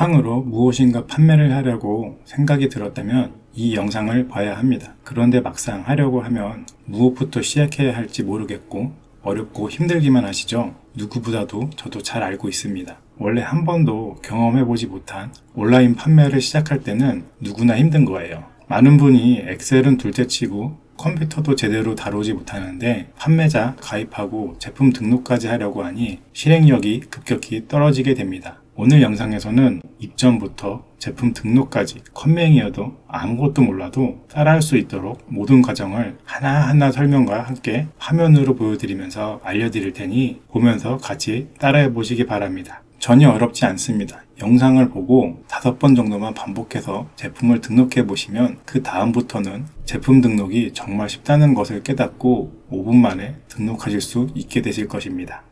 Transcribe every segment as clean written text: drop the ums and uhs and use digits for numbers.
쿠팡으로 무엇인가 판매를 하려고 생각이 들었다면 이 영상을 봐야 합니다. 그런데 막상 하려고 하면 무엇부터 시작해야 할지 모르겠고 어렵고 힘들기만 하시죠? 누구보다도 저도 잘 알고 있습니다. 원래 한 번도 경험해보지 못한 온라인 판매를 시작할 때는 누구나 힘든 거예요. 많은 분이 엑셀은 둘째치고 컴퓨터도 제대로 다루지 못하는데 판매자 가입하고 제품 등록까지 하려고 하니 실행력이 급격히 떨어지게 됩니다. 오늘 영상에서는 입점부터 제품 등록까지 컴맹이어도 아무것도 몰라도 따라할 수 있도록 모든 과정을 하나하나 설명과 함께 화면으로 보여드리면서 알려드릴 테니 보면서 같이 따라해 보시기 바랍니다. 전혀 어렵지 않습니다. 영상을 보고 5번 정도만 반복해서 제품을 등록해 보시면 그 다음부터는 제품 등록이 정말 쉽다는 것을 깨닫고 5분 만에 등록하실 수 있게 되실 것입니다.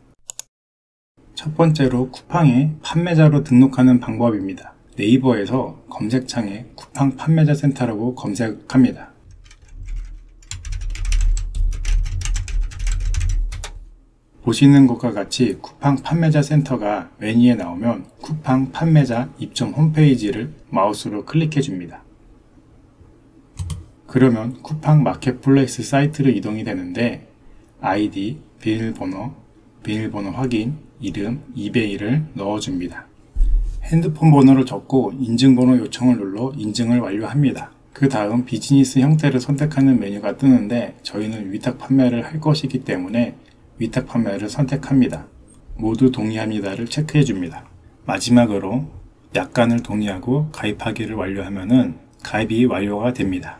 첫 번째로 쿠팡에 판매자로 등록하는 방법입니다. 네이버에서 검색창에 쿠팡 판매자 센터라고 검색합니다. 보시는 것과 같이 쿠팡 판매자 센터가 메뉴에 나오면 쿠팡 판매자 입점 홈페이지를 마우스로 클릭해 줍니다. 그러면 쿠팡 마켓플레이스 사이트로 이동이 되는데 아이디, 비밀번호 확인, 이름, 이메일을 넣어줍니다. 핸드폰 번호를 적고 인증번호 요청을 눌러 인증을 완료합니다. 그 다음 비즈니스 형태를 선택하는 메뉴가 뜨는데 저희는 위탁 판매를 할 것이기 때문에 위탁 판매를 선택합니다. 모두 동의합니다를 체크해 줍니다. 마지막으로 약관을 동의하고 가입하기를 완료하면 가입이 완료가 됩니다.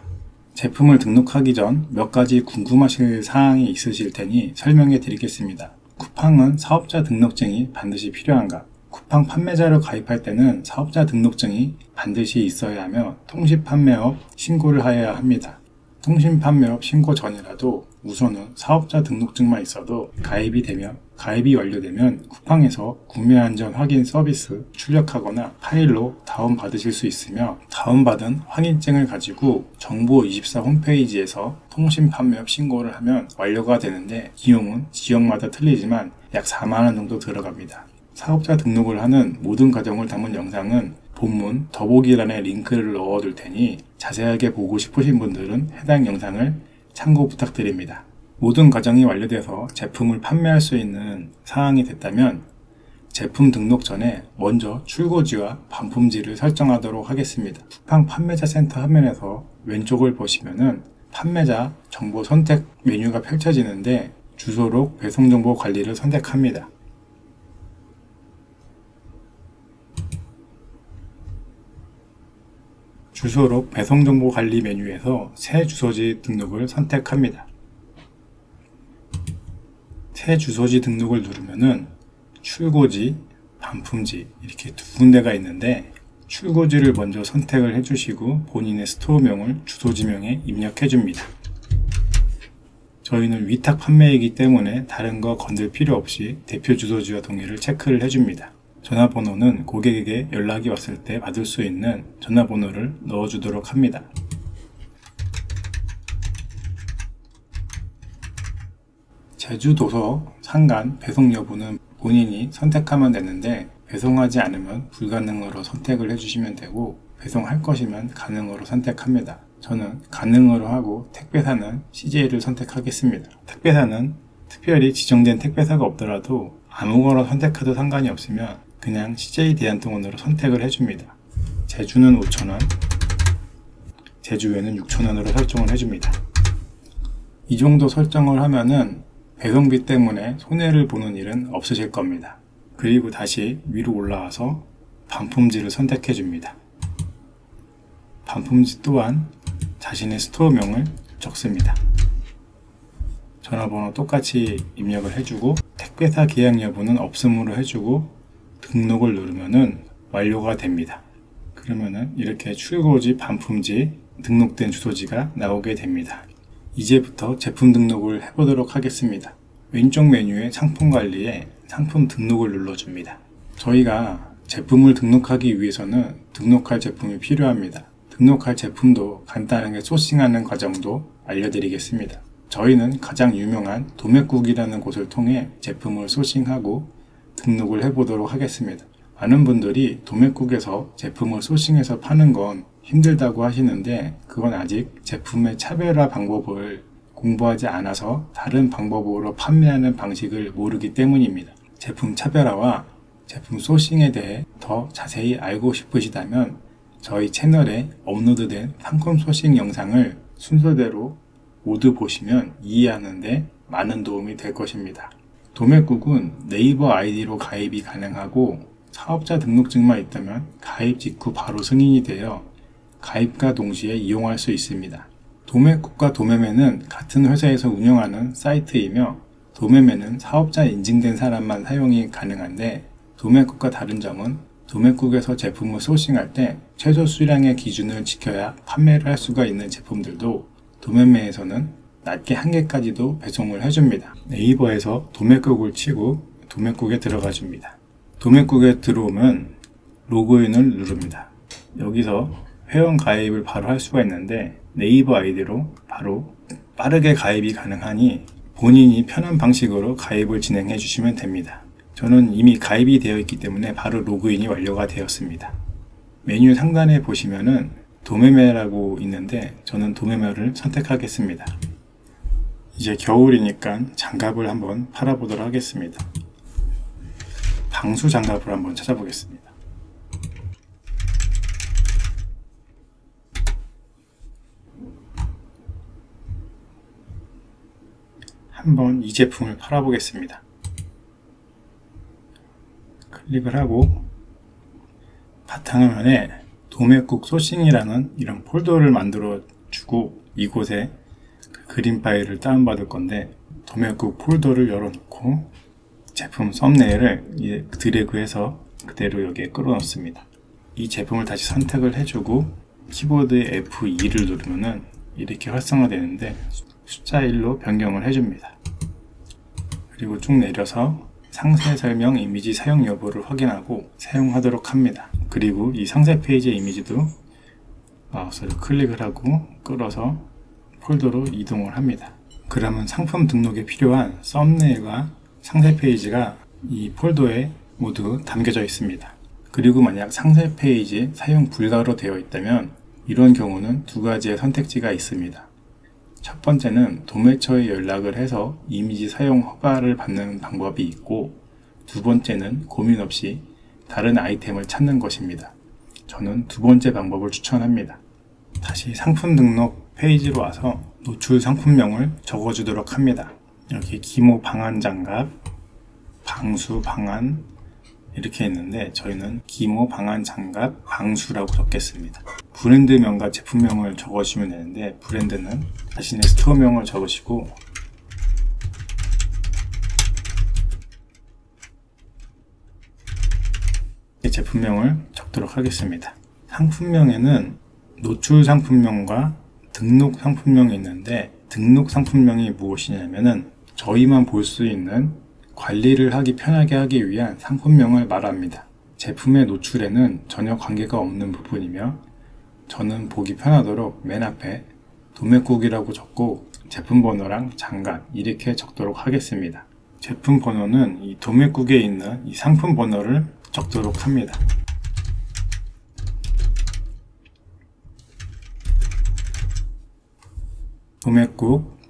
제품을 등록하기 전 몇 가지 궁금하실 사항이 있으실 테니 설명해 드리겠습니다. 쿠팡은 사업자 등록증이 반드시 필요한가? 쿠팡 판매자로 가입할 때는 사업자 등록증이 반드시 있어야 하며 통신판매업 신고를 하여야 합니다. 통신판매업 신고 전이라도 우선은 사업자 등록증만 있어도 가입이 완료되면 쿠팡에서 구매한 전 확인 서비스 출력하거나 파일로 다운받으실 수 있으며 다운받은 확인증을 가지고 정보24 홈페이지에서 통신판매업 신고를 하면 완료가 되는데 비용은 지역마다 틀리지만 약 4만원 정도 들어갑니다. 사업자 등록을 하는 모든 과정을 담은 영상은 본문 더보기란에 링크를 넣어둘 테니 자세하게 보고 싶으신 분들은 해당 영상을 참고 부탁드립니다. 모든 과정이 완료돼서 제품을 판매할 수 있는 상황이 됐다면 제품 등록 전에 먼저 출고지와 반품지를 설정하도록 하겠습니다. 쿠팡 판매자 센터 화면에서 왼쪽을 보시면은 판매자 정보 선택 메뉴가 펼쳐지는데 주소록 배송정보 관리를 선택합니다. 주소록 배송정보 관리 메뉴에서 새 주소지 등록을 선택합니다. 새 주소지 등록을 누르면은 출고지, 반품지 이렇게 두 군데가 있는데 출고지를 먼저 선택을 해주시고 본인의 스토어명을 주소지명에 입력해 줍니다. 저희는 위탁 판매이기 때문에 다른 거 건들 필요 없이 대표 주소지와 동의를 체크를 해줍니다. 전화번호는 고객에게 연락이 왔을 때 받을 수 있는 전화번호를 넣어주도록 합니다. 제주도서 상간 배송 여부는 본인이 선택하면 되는데 배송하지 않으면 불가능으로 선택을 해주시면 되고 배송할 것이면 가능으로 선택합니다. 저는 가능으로 하고 택배사는 CJ를 선택하겠습니다. 택배사는 특별히 지정된 택배사가 없더라도 아무거나 선택해도 상관이 없으면 그냥 CJ 대한통운으로 선택을 해줍니다. 제주는 5,000원, 제주에는 6,000원으로 설정을 해줍니다. 이 정도 설정을 하면은 배송비 때문에 손해를 보는 일은 없으실 겁니다. 그리고 다시 위로 올라와서 반품지를 선택해 줍니다. 반품지 또한 자신의 스토어명을 적습니다. 전화번호 똑같이 입력을 해주고 택배사 계약 여부는 없음으로 해주고 등록을 누르면은 완료가 됩니다. 그러면은 이렇게 출고지, 반품지, 등록된 주소지가 나오게 됩니다. 이제부터 제품 등록을 해보도록 하겠습니다. 왼쪽 메뉴의 상품 관리에 상품 등록을 눌러줍니다. 저희가 제품을 등록하기 위해서는 등록할 제품이 필요합니다. 등록할 제품도 간단하게 소싱하는 과정도 알려드리겠습니다. 저희는 가장 유명한 도매국이라는 곳을 통해 제품을 소싱하고 등록을 해보도록 하겠습니다. 많은 분들이 도매국에서 제품을 소싱해서 파는 건 힘들다고 하시는데 그건 아직 제품의 차별화 방법을 공부하지 않아서 다른 방법으로 판매하는 방식을 모르기 때문입니다. 제품 차별화와 제품 소싱에 대해 더 자세히 알고 싶으시다면 저희 채널에 업로드된 상품 소싱 영상을 순서대로 모두 보시면 이해하는 데 많은 도움이 될 것입니다. 도매국은 네이버 아이디로 가입이 가능하고 사업자 등록증만 있다면 가입 직후 바로 승인이 되어 가입과 동시에 이용할 수 있습니다. 도매국과 도매매는 같은 회사에서 운영하는 사이트이며 도매매는 사업자 인증된 사람만 사용이 가능한데 도매국과 다른 점은 도매국에서 제품을 소싱할 때 최소 수량의 기준을 지켜야 판매를 할 수가 있는 제품들도 도매매에서는 낮게 한 개까지도 배송을 해줍니다. 네이버에서 도매국을 치고 도매국에 들어가 줍니다. 도매국에 들어오면 로그인을 누릅니다. 여기서 회원 가입을 바로 할 수가 있는데 네이버 아이디로 바로 빠르게 가입이 가능하니 본인이 편한 방식으로 가입을 진행해 주시면 됩니다. 저는 이미 가입이 되어 있기 때문에 바로 로그인이 완료가 되었습니다. 메뉴 상단에 보시면은 도매매라고 있는데 저는 도매매를 선택하겠습니다. 이제 겨울이니까 장갑을 한번 팔아보도록 하겠습니다. 방수 장갑을 한번 찾아보겠습니다. 한번 이 제품을 팔아보겠습니다. 클릭을 하고 바탕화면에 도매국 소싱이라는 이런 폴더를 만들어 주고 이곳에 그림 파일을 다운받을 건데 도매국 폴더를 열어놓고 제품 썸네일을 드래그해서 그대로 여기에 끌어넣습니다. 이 제품을 다시 선택을 해주고 키보드의 F2를 누르면은 이렇게 활성화되는데 숫자 1로 변경을 해줍니다. 그리고 쭉 내려서 상세 설명 이미지 사용 여부를 확인하고 사용하도록 합니다. 그리고 이 상세 페이지의 이미지도 마우스를 클릭을 하고 끌어서 폴더로 이동을 합니다. 그러면 상품 등록에 필요한 썸네일과 상세 페이지가 이 폴더에 모두 담겨져 있습니다. 그리고 만약 상세 페이지 사용 불가로 되어 있다면 이런 경우는 두 가지의 선택지가 있습니다. 첫 번째는 도매처에 연락을 해서 이미지 사용 허가를 받는 방법이 있고 두 번째는 고민 없이 다른 아이템을 찾는 것입니다. 저는 두 번째 방법을 추천합니다. 다시 상품 등록 페이지로 와서 노출 상품명을 적어주도록 합니다. 여기 기모 방한 장갑, 방수 방한 이렇게 있는데 저희는 기모 방한 장갑 방수라고 적겠습니다. 브랜드명과 제품명을 적어주시면 되는데 브랜드는 자신의 스토어명을 적으시고 제품명을 적도록 하겠습니다. 상품명에는 노출 상품명과 등록 상품명이 있는데 등록 상품명이 무엇이냐면은 저희만 볼 수 있는 관리를 하기 편하게 하기 위한 상품명을 말합니다. 제품의 노출에는 전혀 관계가 없는 부분이며 저는 보기 편하도록 맨 앞에 도매국이라고 적고 제품 번호랑 장갑 이렇게 적도록 하겠습니다. 제품 번호는 이 도매국에 있는 이 상품 번호를 적도록 합니다.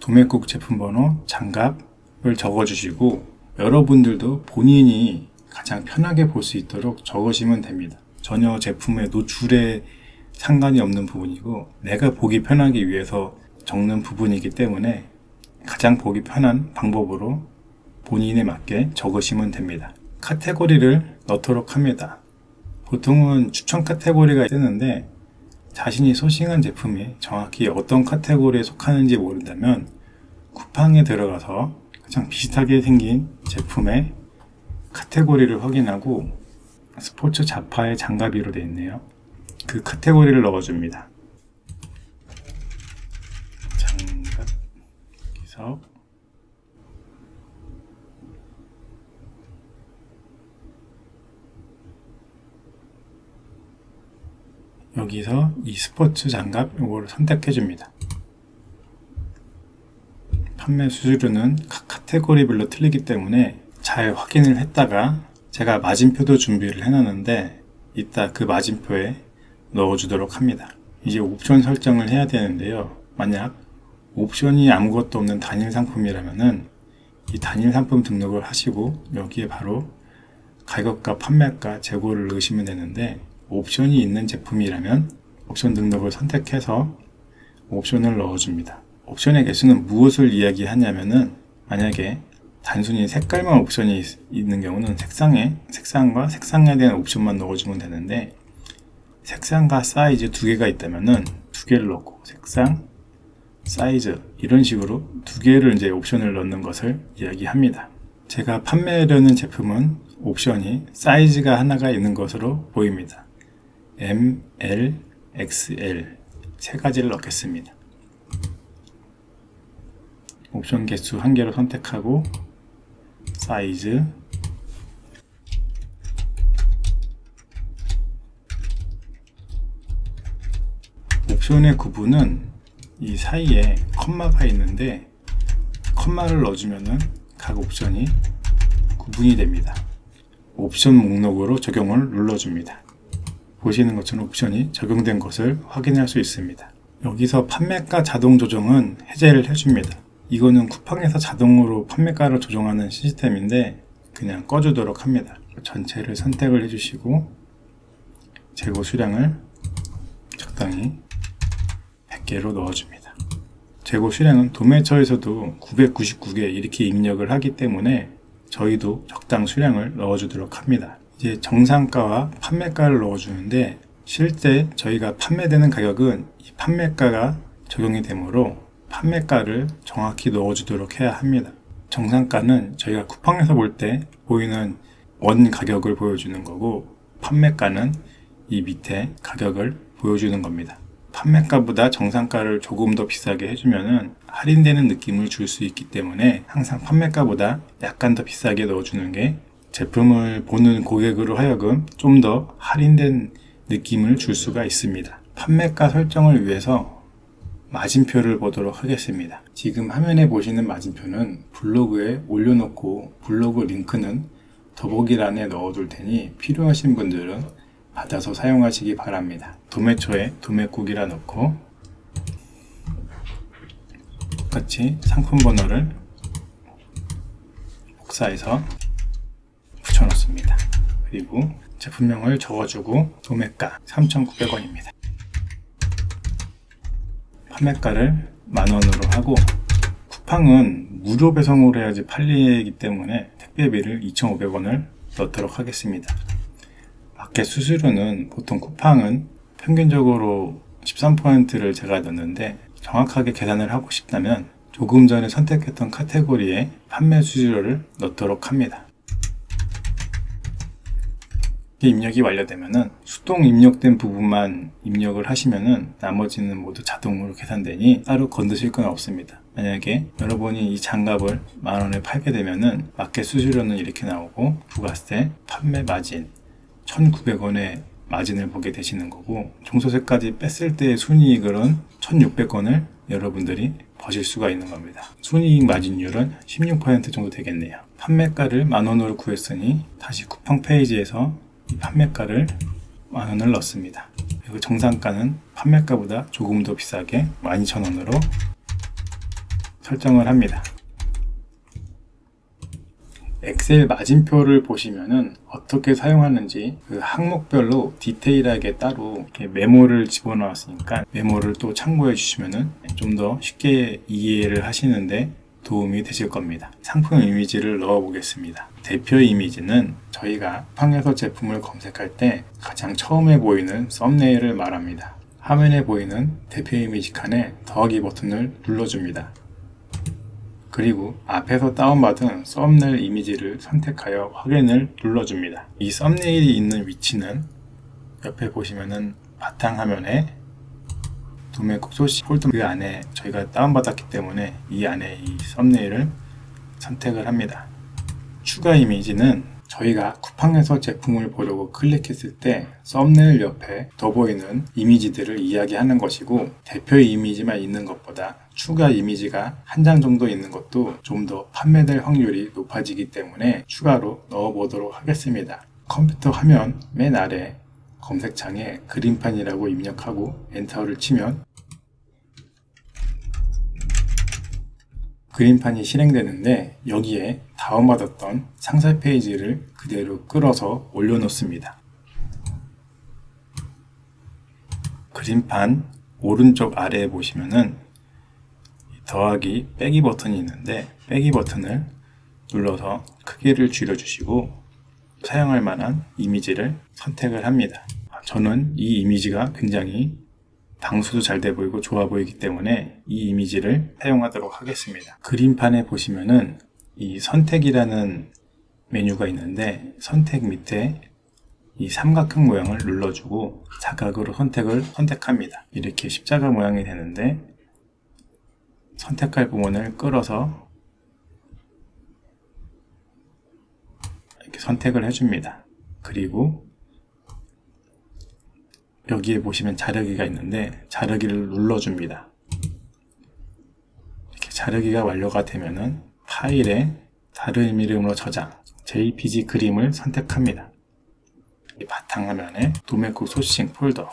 도매국 제품 번호, 장갑을 적어주시고 여러분들도 본인이 가장 편하게 볼 수 있도록 적으시면 됩니다. 전혀 제품의 노출에 상관이 없는 부분이고 내가 보기 편하기 위해서 적는 부분이기 때문에 가장 보기 편한 방법으로 본인에 맞게 적으시면 됩니다. 카테고리를 넣도록 합니다. 보통은 추천 카테고리가 뜨는데 자신이 소싱한 제품이 정확히 어떤 카테고리에 속하는지 모른다면 쿠팡에 들어가서 가장 비슷하게 생긴 제품의 카테고리를 확인하고 스포츠 자파의 장갑이로 되어 있네요. 그 카테고리를 넣어줍니다. 장갑 여기서 이 스포츠 장갑 이거를 선택해 줍니다. 판매 수수료는 각 카테고리별로 틀리기 때문에 잘 확인을 했다가 제가 마침표도 준비를 해놨는데 이따 그 마침표에 넣어주도록 합니다. 이제 옵션 설정을 해야 되는데요. 만약 옵션이 아무것도 없는 단일 상품이라면은 이 단일 상품 등록을 하시고 여기에 바로 가격과 판매가, 재고를 넣으시면 되는데, 옵션이 있는 제품이라면 옵션 등록을 선택해서 옵션을 넣어줍니다. 옵션의 개수는 무엇을 이야기하냐면은, 만약에 단순히 색깔만 옵션이 있는 경우는 색상과 색상에 대한 옵션만 넣어주면 되는데, 색상과 사이즈 두 개가 있다면은 두 개를 넣고, 색상, 사이즈 이런 식으로 두 개를 이제 옵션을 넣는 것을 이야기합니다. 제가 판매하려는 제품은 옵션이 사이즈가 하나가 있는 것으로 보입니다. M, L, XL 세 가지를 넣겠습니다. 옵션 개수 한 개로 선택하고 사이즈, 옵션의 구분은 이 사이에 컴마가 있는데, 컴마를 넣어주면은 각 옵션이 구분이 됩니다. 옵션 목록으로 적용을 눌러줍니다. 보시는 것처럼 옵션이 적용된 것을 확인할 수 있습니다. 여기서 판매가 자동 조정은 해제를 해줍니다. 이거는 쿠팡에서 자동으로 판매가를 조정하는 시스템인데 그냥 꺼주도록 합니다. 전체를 선택을 해주시고 재고 수량을 적당히 100개로 넣어줍니다. 재고 수량은 도매처에서도 999개 이렇게 입력을 하기 때문에 저희도 적당 수량을 넣어주도록 합니다. 이제 정상가와 판매가를 넣어주는데, 실제 저희가 판매되는 가격은 이 판매가가 적용이 되므로 판매가를 정확히 넣어주도록 해야 합니다. 정상가는 저희가 쿠팡에서 볼 때 보이는 원 가격을 보여주는 거고, 판매가는 이 밑에 가격을 보여주는 겁니다. 판매가보다 정상가를 조금 더 비싸게 해주면은 할인되는 느낌을 줄 수 있기 때문에 항상 판매가보다 약간 더 비싸게 넣어주는 게 제품을 보는 고객으로 하여금 좀 더 할인된 느낌을 줄 수가 있습니다. 판매가 설정을 위해서 마침표를 보도록 하겠습니다. 지금 화면에 보시는 마침표는 블로그에 올려놓고 블로그 링크는 더보기란에 넣어둘 테니 필요하신 분들은 받아서 사용하시기 바랍니다. 도매처에 도매국이라 넣고 똑같이 상품 번호를 복사해서 붙여놓습니다. 그리고 제품명을 적어주고 도매가 3,900원입니다. 판매가를 만원으로 하고, 쿠팡은 무료 배송으로 해야지 팔리기 때문에 택배비를 2,500원을 넣도록 하겠습니다. 마켓 수수료는 보통 쿠팡은 평균적으로 13%를 제가 넣는데, 정확하게 계산을 하고 싶다면 조금 전에 선택했던 카테고리에 판매 수수료를 넣도록 합니다. 입력이 완료되면은 수동 입력된 부분만 입력을 하시면은 나머지는 모두 자동으로 계산되니 따로 건드실 건 없습니다. 만약에 여러분이 이 장갑을 만원에 팔게 되면은 마켓 수수료는 이렇게 나오고, 부가세, 판매 마진 1,900원의 마진을 보게 되시는 거고, 종소세까지 뺐을 때의 순이익은 1,600원을 여러분들이 버실 수가 있는 겁니다. 순이익 마진율은 16% 정도 되겠네요. 판매가를 만원으로 구했으니 다시 쿠팡 페이지에서 이 판매가를 만원을 넣습니다. 그리고 정상가는 판매가보다 조금 더 비싸게 12,000원으로 설정을 합니다. 엑셀 마침표를 보시면은 어떻게 사용하는지 그 항목별로 디테일하게 따로 이렇게 메모를 집어넣었으니까 메모를 또 참고해 주시면은 좀 더 쉽게 이해를 하시는데 도움이 되실 겁니다. 상품 이미지를 넣어 보겠습니다. 대표 이미지는 저희가 쿠팡에서 제품을 검색할 때 가장 처음에 보이는 썸네일을 말합니다. 화면에 보이는 대표 이미지 칸에 더하기 버튼을 눌러줍니다. 그리고 앞에서 다운받은 썸네일 이미지를 선택하여 확인을 눌러줍니다. 이 썸네일이 있는 위치는 옆에 보시면은 바탕화면에 도매국 소식 폴더 그 안에 저희가 다운받았기 때문에 이 안에 이 썸네일을 선택을 합니다. 추가 이미지는 저희가 쿠팡에서 제품을 보려고 클릭했을 때 썸네일 옆에 더 보이는 이미지들을 이야기하는 것이고, 대표 이미지만 있는 것보다 추가 이미지가 한 장 정도 있는 것도 좀 더 판매될 확률이 높아지기 때문에 추가로 넣어보도록 하겠습니다. 컴퓨터 화면 맨 아래 검색창에 그림판이라고 입력하고 엔터를 치면 그림판이 실행되는데, 여기에 다운받았던 상세 페이지를 그대로 끌어서 올려놓습니다. 그림판 오른쪽 아래에 보시면은 더하기 빼기 버튼이 있는데, 빼기 버튼을 눌러서 크기를 줄여주시고 사용할 만한 이미지를 선택을 합니다. 저는 이 이미지가 굉장히 방수도 잘 돼 보이고 좋아 보이기 때문에 이 이미지를 사용하도록 하겠습니다. 그림판에 보시면은 이 선택이라는 메뉴가 있는데, 선택 밑에 이 삼각형 모양을 눌러주고 자각으로 선택을 선택합니다. 이렇게 십자가 모양이 되는데, 선택할 부분을 끌어서 이렇게 선택을 해줍니다. 그리고 여기에 보시면 자르기가 있는데, 자르기를 눌러줍니다. 이렇게 자르기가 완료가 되면은 파일에 다른 이름으로 저장, JPG 그림을 선택합니다. 이 바탕화면에 도매국 소싱 폴더,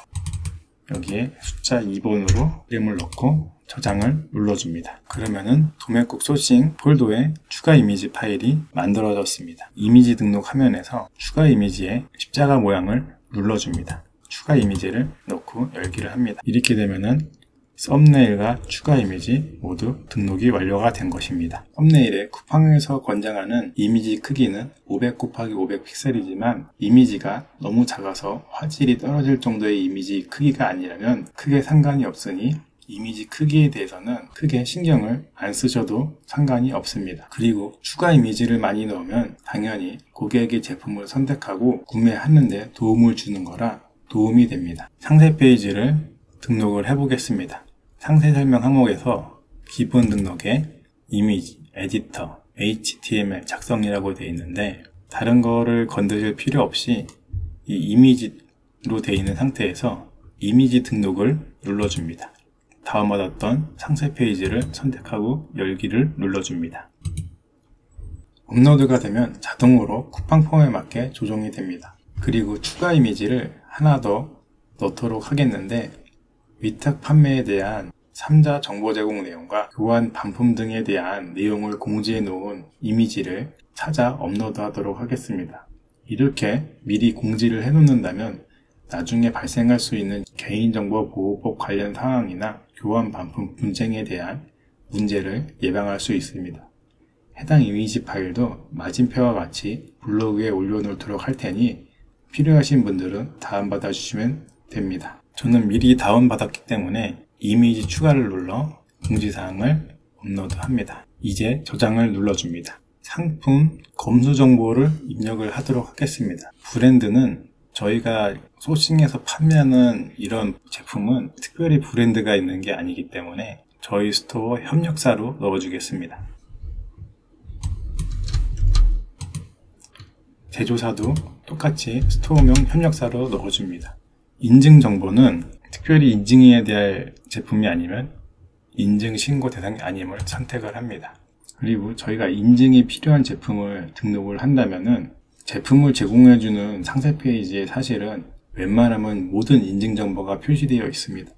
여기에 숫자 2번으로 이름을 넣고 저장을 눌러줍니다. 그러면은 도매국 소싱 폴더에 추가 이미지 파일이 만들어졌습니다. 이미지 등록 화면에서 추가 이미지의 십자가 모양을 눌러줍니다. 추가 이미지를 넣고 열기를 합니다. 이렇게 되면은 썸네일과 추가 이미지 모두 등록이 완료가 된 것입니다. 썸네일에 쿠팡에서 권장하는 이미지 크기는 500 곱하기 500 픽셀이지만 이미지가 너무 작아서 화질이 떨어질 정도의 이미지 크기가 아니라면 크게 상관이 없으니 이미지 크기에 대해서는 크게 신경을 안 쓰셔도 상관이 없습니다. 그리고 추가 이미지를 많이 넣으면 당연히 고객이 제품을 선택하고 구매하는 데 도움을 주는 거라 도움이 됩니다. 상세 페이지를 등록을 해 보겠습니다. 상세 설명 항목에서 기본 등록에 이미지, 에디터, HTML 작성이라고 되어 있는데, 다른 거를 건드릴 필요 없이 이 이미지로 되어 있는 상태에서 이미지 등록을 눌러줍니다. 다운받았던 상세 페이지를 선택하고 열기를 눌러줍니다. 업로드가 되면 자동으로 쿠팡 폼에 맞게 조정이 됩니다. 그리고 추가 이미지를 하나 더 넣도록 하겠는데, 위탁 판매에 대한 3자 정보 제공 내용과 교환 반품 등에 대한 내용을 공지해 놓은 이미지를 찾아 업로드하도록 하겠습니다. 이렇게 미리 공지를 해 놓는다면 나중에 발생할 수 있는 개인정보보호법 관련 상황이나 교환 반품 분쟁에 대한 문제를 예방할 수 있습니다. 해당 이미지 파일도 맞은표와 같이 블로그에 올려놓도록 할 테니 필요하신 분들은 다운받아 주시면 됩니다. 저는 미리 다운받았기 때문에 이미지 추가를 눌러 공지사항을 업로드합니다. 이제 저장을 눌러줍니다. 상품 검수 정보를 입력을 하도록 하겠습니다. 브랜드는 저희가 소싱해서 판매하는 이런 제품은 특별히 브랜드가 있는 게 아니기 때문에 저희 스토어 협력사로 넣어주겠습니다. 제조사도 똑같이 스토어명 협력사로 넣어줍니다. 인증 정보는 특별히 인증해야 될 제품이 아니면 인증 신고 대상이 아님을 선택을 합니다. 그리고 저희가 인증이 필요한 제품을 등록을 한다면은 제품을 제공해주는 상세 페이지에 사실은 웬만하면 모든 인증 정보가 표시되어 있습니다.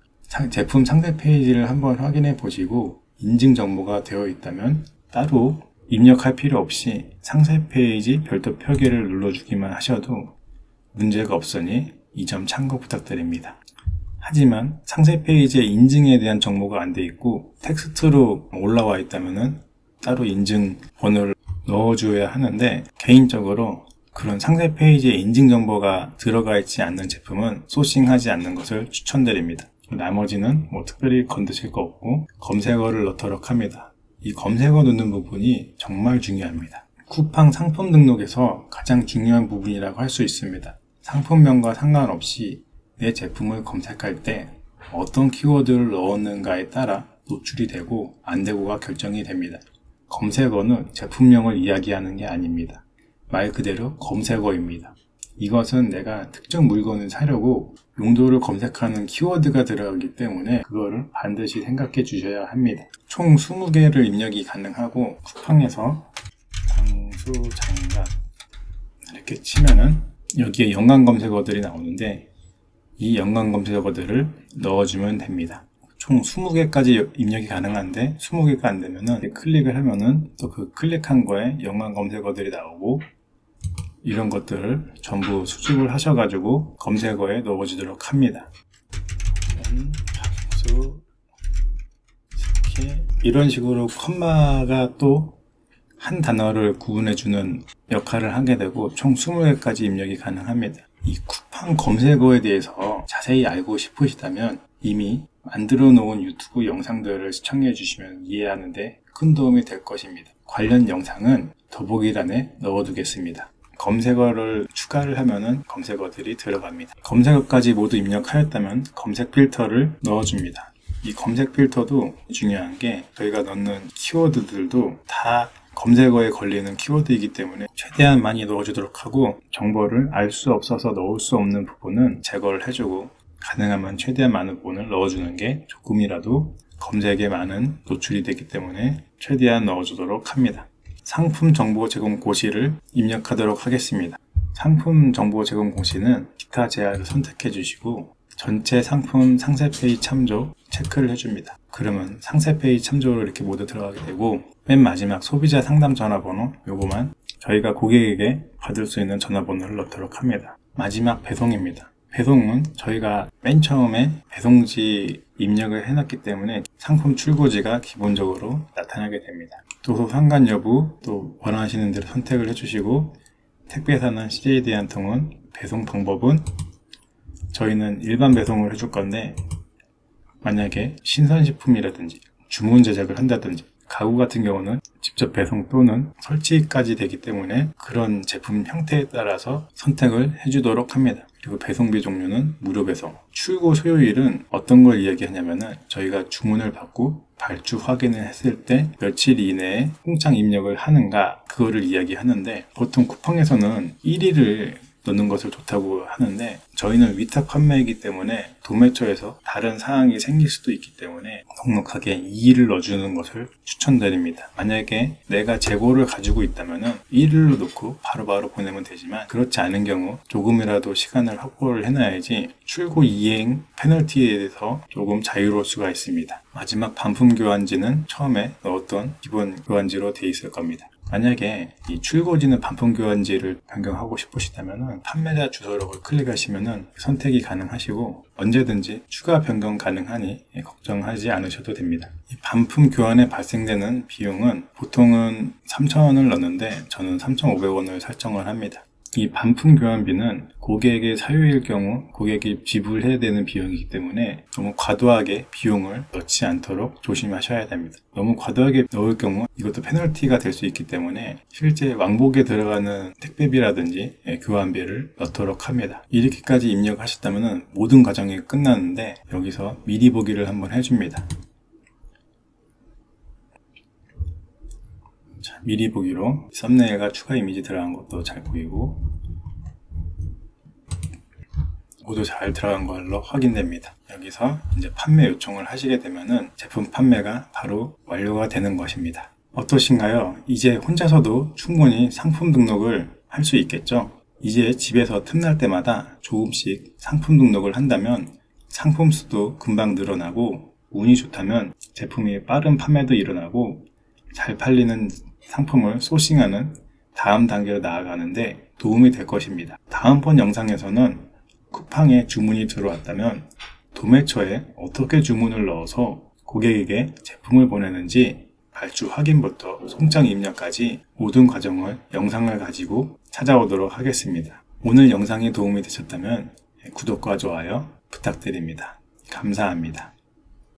제품 상세 페이지를 한번 확인해 보시고 인증 정보가 되어 있다면 따로 입력할 필요 없이 상세 페이지 별도 표기를 눌러주기만 하셔도 문제가 없으니 이 점 참고 부탁드립니다. 하지만 상세 페이지에 인증에 대한 정보가 안 돼 있고 텍스트로 올라와 있다면 따로 인증 번호를 넣어줘야 하는데, 개인적으로 그런 상세 페이지에 인증 정보가 들어가 있지 않는 제품은 소싱하지 않는 것을 추천드립니다. 나머지는 특별히 건드실 거 없고 검색어를 넣도록 합니다. 이 검색어 넣는 부분이 정말 중요합니다. 쿠팡 상품 등록에서 가장 중요한 부분이라고 할 수 있습니다. 상품명과 상관없이 내 제품을 검색할 때 어떤 키워드를 넣었는가에 따라 노출이 되고 안 되고가 결정이 됩니다. 검색어는 제품명을 이야기하는 게 아닙니다. 말 그대로 검색어입니다. 이것은 내가 특정 물건을 사려고 용도를 검색하는 키워드가 들어가기 때문에 그거를 반드시 생각해 주셔야 합니다. 총 20개를 입력이 가능하고 쿠팡에서 방수장갑 이렇게 치면은 여기에 연관 검색어들이 나오는데 이 연관 검색어들을 넣어주면 됩니다. 총 20개까지 입력이 가능한데 20개가 안 되면은 클릭을 하면은 또 그 클릭한 거에 연관 검색어들이 나오고 이런 것들을 전부 수집을 하셔가지고 검색어에 넣어주도록 합니다. 이런 식으로 컴마가 또 한 단어를 구분해주는 역할을 하게 되고 총 20개까지 입력이 가능합니다. 이 쿠팡 검색어에 대해서 자세히 알고 싶으시다면 이미 만들어 놓은 유튜브 영상들을 시청해 주시면 이해하는데 큰 도움이 될 것입니다. 관련 영상은 더보기란에 넣어두겠습니다. 검색어를 추가를 하면은 검색어들이 들어갑니다. 검색어까지 모두 입력하였다면 검색 필터를 넣어줍니다. 이 검색 필터도 중요한 게 저희가 넣는 키워드들도 다 검색어에 걸리는 키워드이기 때문에 최대한 많이 넣어주도록 하고 정보를 알 수 없어서 넣을 수 없는 부분은 제거를 해주고 가능하면 최대한 많은 부분을 넣어주는 게 조금이라도 검색에 많은 노출이 되기 때문에 최대한 넣어주도록 합니다. 상품 정보 제공 고시를 입력하도록 하겠습니다. 상품 정보 제공 고시는 기타 제한을 선택해 주시고 전체 상품 상세 페이지 참조 체크를 해줍니다. 그러면 상세 페이지 참조로 이렇게 모두 들어가게 되고 맨 마지막 소비자 상담 전화번호 요거만 저희가 고객에게 받을 수 있는 전화번호를 넣도록 합니다. 마지막 배송입니다. 배송은 저희가 맨 처음에 배송지 입력을 해놨기 때문에 상품 출고지가 기본적으로 나타나게 됩니다. 도서 상관 여부 또 원하시는 대로 선택을 해주시고 택배사는 CJD 한 통은 배송 방법은 저희는 일반 배송을 해줄 건데 만약에 신선식품이라든지 주문 제작을 한다든지 가구 같은 경우는 직접 배송 또는 설치까지 되기 때문에 그런 제품 형태에 따라서 선택을 해주도록 합니다. 그리고 배송비 종류는 무료 배송. 출고 소요일은 어떤 걸 이야기하냐면은 저희가 주문을 받고 발주 확인을 했을 때 며칠 이내에 공장 입력을 하는가 그거를 이야기하는데 보통 쿠팡에서는 1일을 넣는 것을 좋다고 하는데 저희는 위탁 판매이기 때문에 도매처에서 다른 사항이 생길 수도 있기 때문에 넉넉하게 2일을 넣어주는 것을 추천드립니다. 만약에 내가 재고를 가지고 있다면 1일로 넣고 바로바로 보내면 되지만 그렇지 않은 경우 조금이라도 시간을 확보를 해놔야지 출고 이행 페널티에 대해서 조금 자유로울 수가 있습니다. 마지막 반품 교환지는 처음에 넣었던 기본 교환지로 되어 있을 겁니다. 만약에 이 출고지는 반품 교환지를 변경하고 싶으시다면 판매자 주소록을 클릭하시면 선택이 가능하시고 언제든지 추가 변경 가능하니 걱정하지 않으셔도 됩니다. 이 반품 교환에 발생되는 비용은 보통은 3,000원을 넣는데 저는 3,500원을 설정을 합니다. 이 반품 교환비는 고객의 사유일 경우 고객이 지불해야 되는 비용이기 때문에 너무 과도하게 비용을 넣지 않도록 조심하셔야 됩니다. 너무 과도하게 넣을 경우 이것도 페널티가 될 수 있기 때문에 실제 왕복에 들어가는 택배비라든지 교환비를 넣도록 합니다. 이렇게까지 입력하셨다면 모든 과정이 끝났는데 여기서 미리 보기를 한번 해줍니다. 자, 미리 보기로 썸네일과 추가 이미지 들어간 것도 잘 보이고 모두 잘 들어간 걸로 확인됩니다. 여기서 이제 판매 요청을 하시게 되면은 제품 판매가 바로 완료가 되는 것입니다. 어떠신가요? 이제 혼자서도 충분히 상품 등록을 할 수 있겠죠? 이제 집에서 틈날 때마다 조금씩 상품 등록을 한다면 상품 수도 금방 늘어나고 운이 좋다면 제품이 빠른 판매도 일어나고 잘 팔리는 상품을 소싱하는 다음 단계로 나아가는데 도움이 될 것입니다. 다음번 영상에서는 쿠팡에 주문이 들어왔다면 도매처에 어떻게 주문을 넣어서 고객에게 제품을 보내는지 발주 확인부터 송장 입력까지 모든 과정을 영상을 가지고 찾아오도록 하겠습니다. 오늘 영상이 도움이 되셨다면 구독과 좋아요 부탁드립니다. 감사합니다.